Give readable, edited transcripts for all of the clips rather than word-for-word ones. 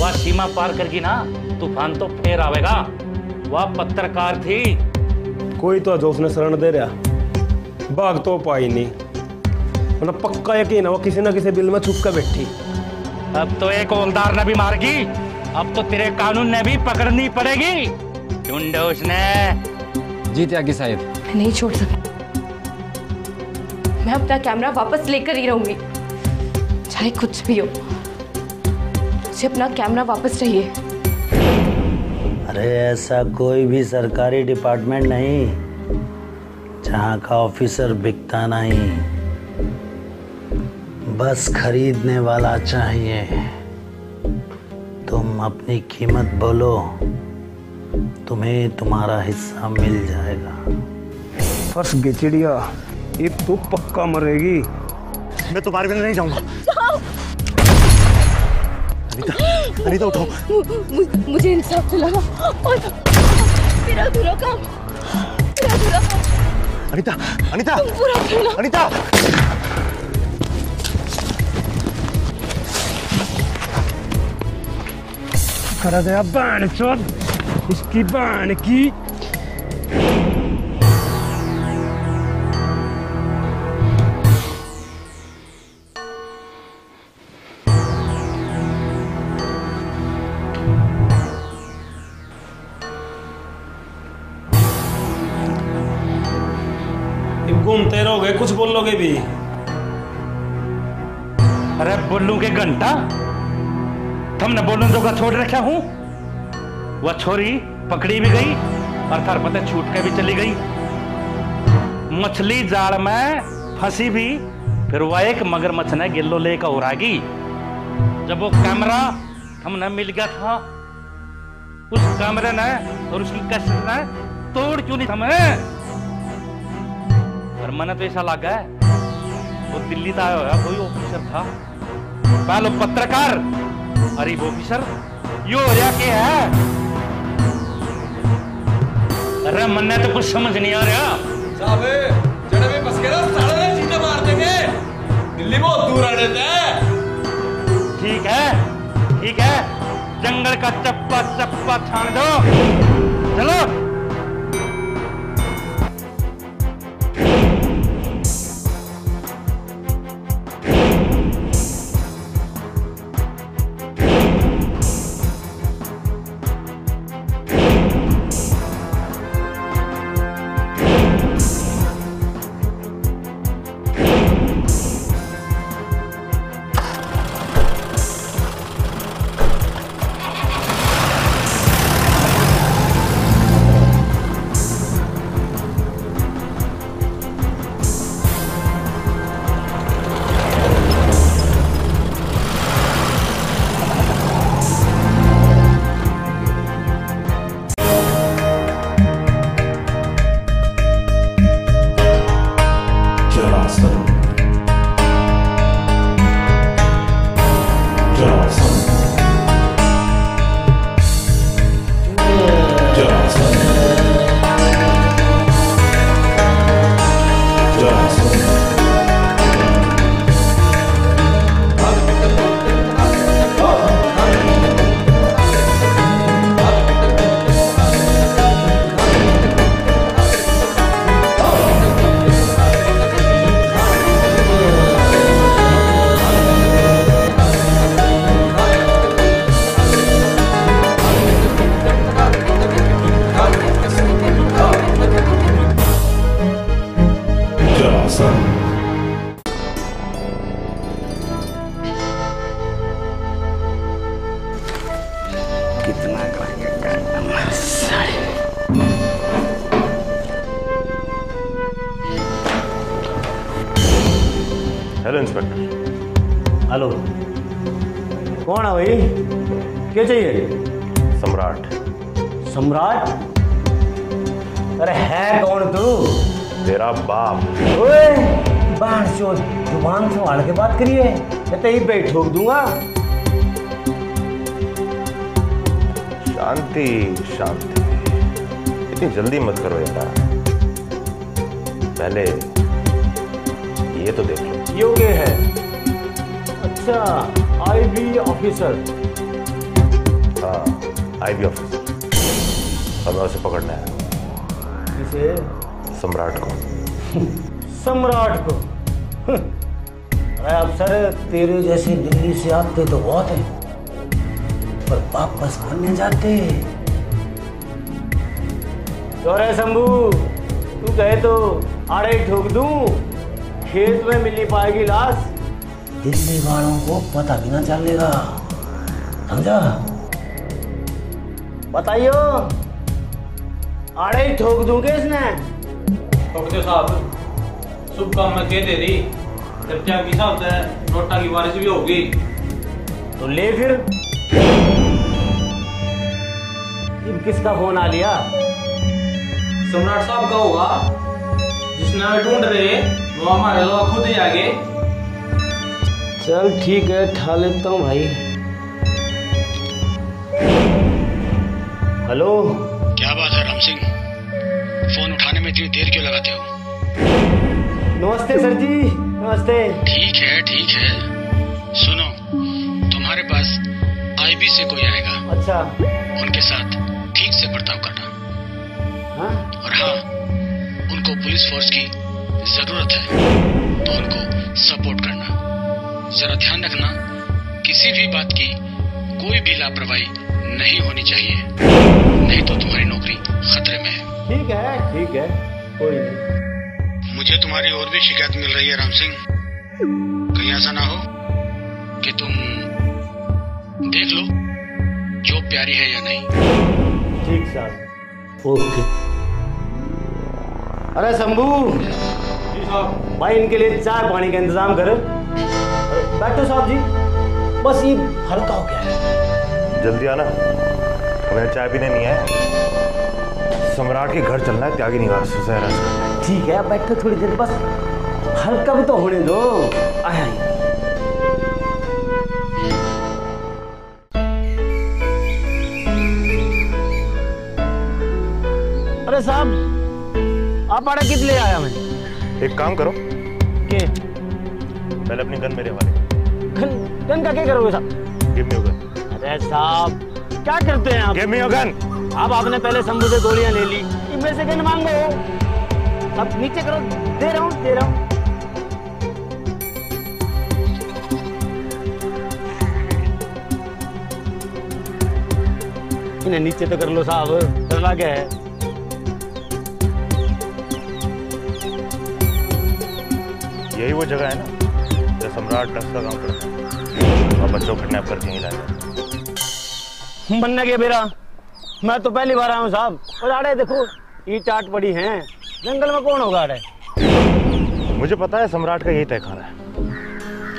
वह सीमा पार करगी ना, तूफान तो फेर आवेगा। वह पत्रकार थी। कोई तो जो उसने शरण दे रहा, भाग तो पाई नहीं, मतलब पक्का यकीन है वो किसी ना किसी बिल में छुप कर बैठी। अब तो एक हवलदार ने भी मारगी, अब तो तेरे कानून ने भी पकड़नी पड़ेगी। ढूंढो उसने। जी त्यागी साहब। मैं नहीं छोड़ सकती, मैं अपना कैमरा वापस लेकर ही रहूंगी, चाहे कुछ भी हो। मुझे अपना कैमरा वापस चाहिए। अरे ऐसा कोई भी सरकारी डिपार्टमेंट नहीं जहाँ का ऑफिसर बिकता नहीं, बस खरीदने वाला चाहिए। तुम अपनी कीमत बोलो, तुम्हें तुम्हारा हिस्सा मिल जाएगा। फंस गई चिड़िया, अब तू पक्का मरेगी। मैं तुम्हारे बिना नहीं जाऊंगा। अनीता, अनीता उठो। मुझे इंसाफ दिलाना और मेरा अधूरा काम, मेरा अधूरा काम। अनीता, अनीता, पूरा करना। अनीता। करा गया बहन चोद, इसकी बहन की। घूमते रहोगे, कुछ बोलोगे भी? अरे बोलूंगे घंटा, तुमने बोलूं तो का छोड़ रखा हूं। वह छोरी पकड़ी भी गई और थार पता छूट के भी चली गई। मछली जाल में फंसी भी, फिर वह एक मगरमच्छ ने गिल्लो लेकर उड़ागी। जब वो कैमरा हमने मिल गया था, उस कैमरे ने और उसकी कैसेट ने तोड़ क्यों नहीं हमें? और मना तो ऐसा लगा है वो दिल्ली का आया हुआ कोई ऑफिसर था, पहले पत्रकार, अरे वो ऑफिसर यो हो के है। अरे मन्ने तो कुछ समझ नहीं आ रहा। साहब जड़े में बस के ना साले ने चीटे मार देंगे, दिल्ली बहुत दूर आ जाता है। ठीक है, ठीक है, जंगल का चप्पा चप्पा छान दो, चलो। Hello inspector. हेलो, कौन है भाई? क्या चाहिए? सम्राट। सम्राट? अरे है कौन तू? तेरा बाप। ओए बांचो, जुबान संभाल के बात करिए, मैं तो ही बैठ ठोक दूंगा। शांति शांति, इतनी जल्दी मत करो यार, पहले ये तो देख लो। योगे है? अच्छा, आईबी ऑफिसर। आईबी ऑफिस और मैं उसे पकड़ने आया। किसे? सम्राट को। सम्राट को? अरे अफसर, तेरे जैसे दिल्ली से आते तो बहुत है, पर वापस आने जाते। तो रे शंभू, तू कहे तो आड़े ठोक दूं, खेत में मिल नहीं पाएगी लाश। दिल्ली वालों को पता भी ना चलेगा, समझा? बताइयो, आड़े ठोक दूंगे इसने? ठोक दो साहब, शुभ काम में कह दे रही, जब क्या किसा होता है नोटा की बारिश भी होगी। तो ले फिर। किसका फोन आ लिया? सम्राट साहब का होगा, जिसने हमें ढूंढ रहे वो हमारे लोग खुद ही आगे। चल ठीक है, ठा लेता हूँ भाई। हेलो, क्या बात है राम सिंह, फोन उठाने में इतनी देर क्यों लगाते हो? नमस्ते सर जी, नमस्ते। ठीक है, सुनो, तुम्हारे पास आईबी से कोई आएगा। अच्छा। उनके साथ ठीक से बर्ताव करना। हाँ? और हाँ, उनको पुलिस फोर्स की जरूरत है, तो उनको सपोर्ट करना। जरा ध्यान रखना, किसी भी बात की कोई भी लापरवाही नहीं होनी चाहिए, नहीं तो तुम्हारी नौकरी खतरे में है। ठीक है, कोई नहीं। मुझे तुम्हारी और भी शिकायत मिल रही है राम सिंह, कहीं ऐसा ना हो कि तुम देख लो जॉब प्यारी है या नहीं। ठीक साहब, ओके। अरे शंभू जी साहब। भाई, इनके लिए चाय पानी का इंतजाम कर। बैठो साहब जी, बस ये हल्का हो गया है। जल्दी आना, हमें चाय पीने नहीं है, सम्राट के घर चलना है, त्यागी निवास से। ठीक है, अब बैठो थोड़ी देर, बस हल्का भी तो होने दो। आया अरे साहब, आप आड़े किस ले आया? मैं एक काम करो, के पहले अपनी गन मेरे हवाले। गन का क्या करोगे साहब? Give me your gun. अरे साहब, क्या करते हैं आप? Give me your gun. अब आपने पहले शंभू से गोलियां ले ली, इनमें से गन मांगो। अब नीचे करो, दे रहा हूँ। इन्हें नीचे तो कर लो साहब, डर लगा है। यही वो जगह है ना जहाँ सम्राट ड्रग्स का काम करता है और बच्चों को किडनैप करके ही लाया। बनने के बेरा, मैं तो पहली बार आया हूँ साहब। और आड़े देखो, ये चाट पड़ी हैं, जंगल में कौन होगा आड़े? मुझे पता है सम्राट का यही तहखाना है,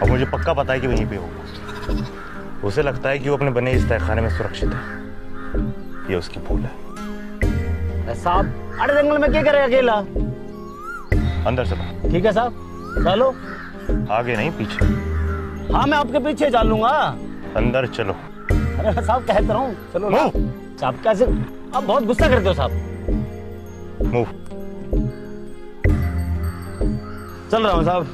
और मुझे पक्का पता है कि वहीं पे होगा। उसे लगता है कि वो अपने बने इस तहखाने में सुरक्षित है, ये उसकी भूल है। साहब, अरे जंगल में क्या करे अकेला? अंदर चलो। ठीक है साहब, चलो। आगे नहीं, पीछे। हाँ, मैं आपके पीछे चल लूंगा। अंदर चलो। अरे साहब, कहता रहा हूँ, चलो ना। साहब कैसे, आप बहुत गुस्सा करते हो साहब। मूव। चल रहा हूँ साहब।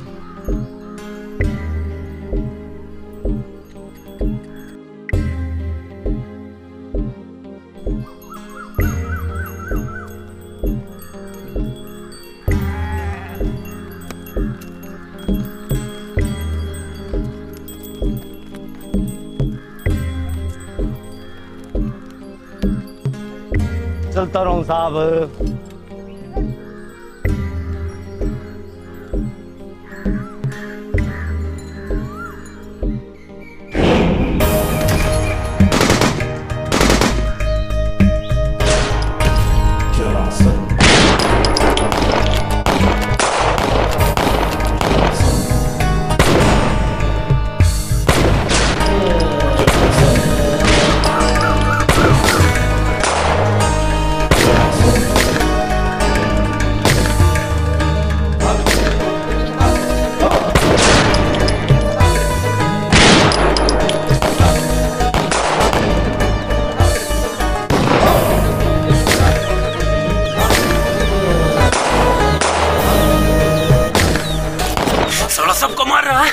चलता रहूं साहब। सबको मार रहा है,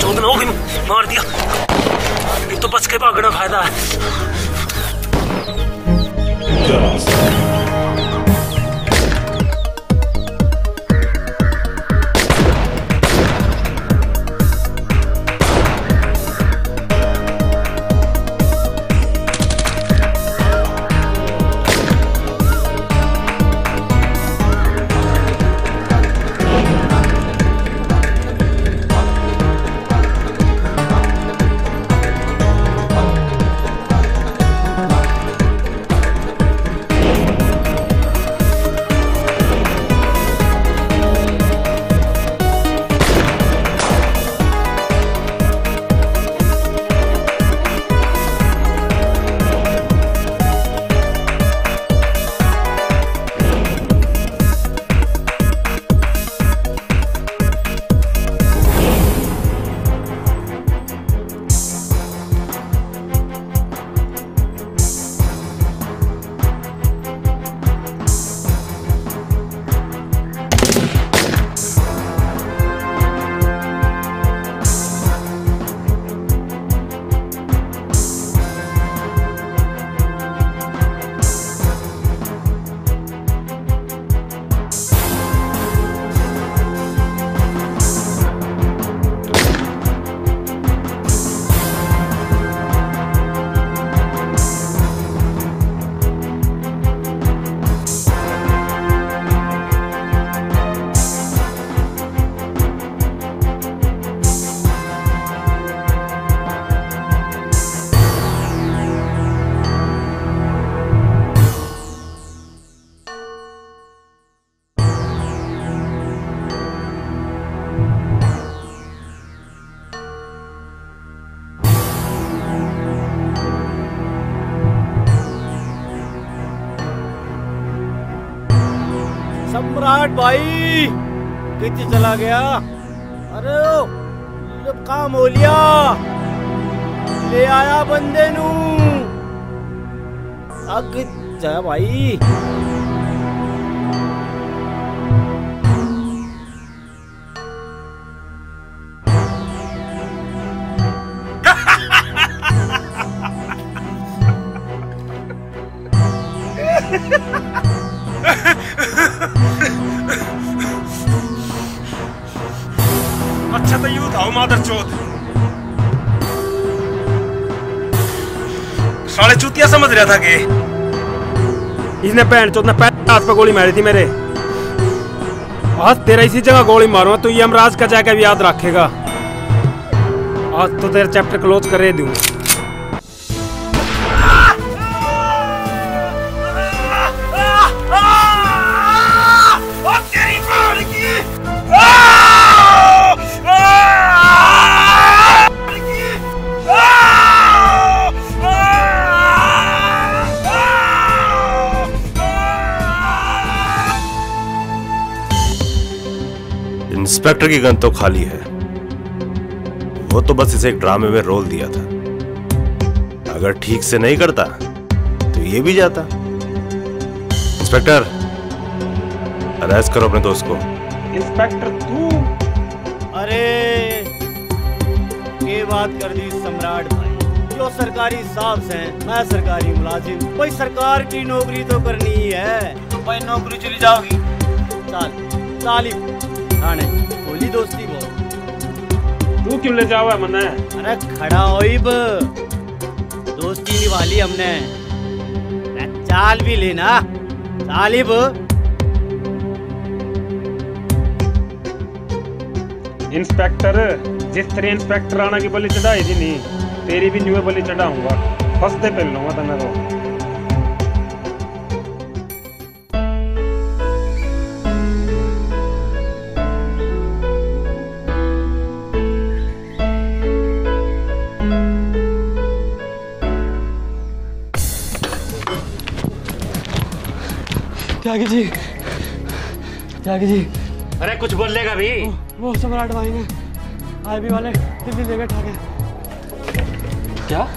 चौदह लोग मार दिया, नहीं तो बच के भागना फायदा है। सम्राट भाई कितने चला गया? अरे जब काम हो लिया ले आया बंदे नू अग जा भाई। अच्छा तो यूं था मादर चौथ साले चूतिया समझ रहा था कि इसने बहन चौथ ने पहले हाथ पे गोली मारी थी मेरे। आज तेरा इसी जगह गोली मारूंगा तो यमराज का जाकर भी याद रखेगा। आज तो तेरा चैप्टर क्लोज कर दूं। इंस्पेक्टर की गन तो खाली है, वो तो बस इसे एक ड्रामे में रोल दिया था। अगर ठीक से नहीं करता तो ये भी जाता। इंस्पेक्टर अरेस्ट करो अपने दोस्त को। इंस्पेक्टर तू? अरे ये बात कर दी सम्राट भाई, जो सरकारी साहब हैं, मैं सरकारी मुलाजिम, भाई सरकार की नौकरी तो करनी ही है। तो भाई नौकरी चली जाओगी तालिब थाने बोली दोस्ती बोल। तू क्यों ले जावा मने? अरे खड़ा होइब दोस्ती निभाली हमने, चाल भी लेना तालिब। इंस्पेक्टर जिस तरह इंस्पेक्टर राणा की बलि चढ़ाई थी नहीं, तेरी भी न्यू बलि चढ़ाऊंगा। फंसते पहन लूंगा तने को। त्यागी जी, त्यागी जी। अरे कुछ बोल लेगा भी? वो सम्राट भाई ने आईबी वाले दिल्ली लेकर ठाके। क्या?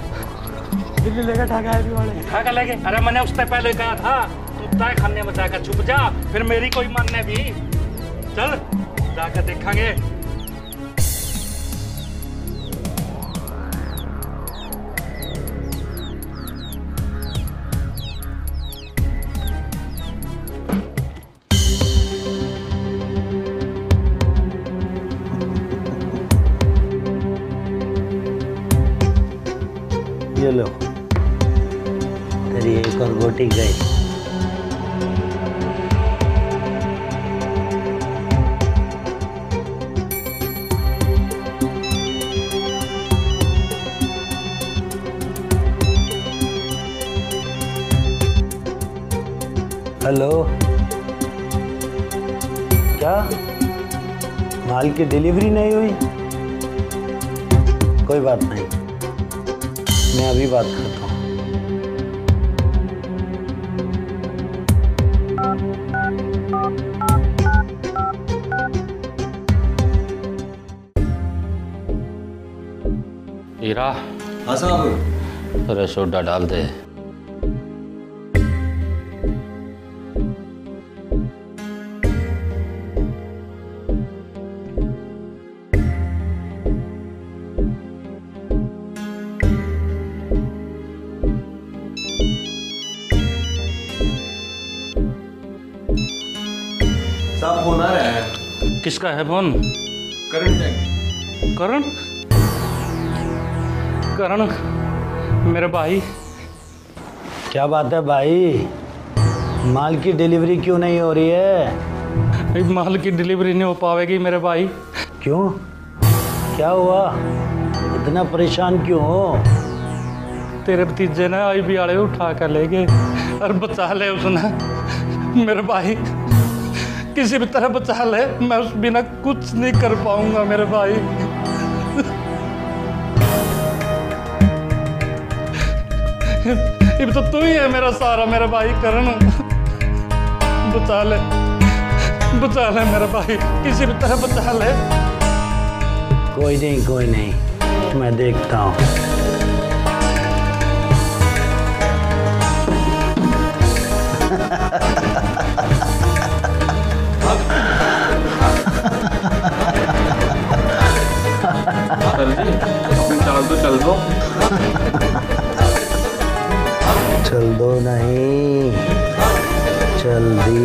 दिल्ली लेकर ठाके आईबी वाले। ठाका लेके? अरे मैंने उससे पहले कहा था तू तय खाने में जाकर छुप जा, फिर मेरी कोई मानने भी। चल जाकर देखेंगे। चलो, तेरी एक और गोटी गई। हेलो, क्या माल की डिलीवरी नहीं हुई? कोई बात नहीं, मैं अभी बात करता हूँ। हीरा, हाँ साहब। अरे सोडा डाल दे। साहब फोन आ रहा है। किसका है फोन? करण टैंक। करण? करण मेरे भाई। क्या बात है भाई, माल की डिलीवरी क्यों नहीं हो रही है? माल की डिलीवरी नहीं हो पाएगी मेरे भाई। क्यों, क्या हुआ, इतना परेशान क्यों हो? तेरे भतीजे ने आई भी आड़े उठा कर ले गए और बचा ले उसने। मेरे भाई किसी भी तरह बचा ले, मैं उस बिना कुछ नहीं कर पाऊंगा मेरे भाई। अब तो तू ही है मेरा सारा मेरे भाई करण। बचा ले मेरे भाई, किसी भी तरह बचा ले। कोई नहीं, मैं देखता हूँ। चल दो नहीं, चल दी।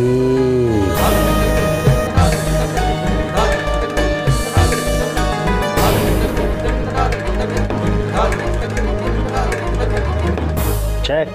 चेक।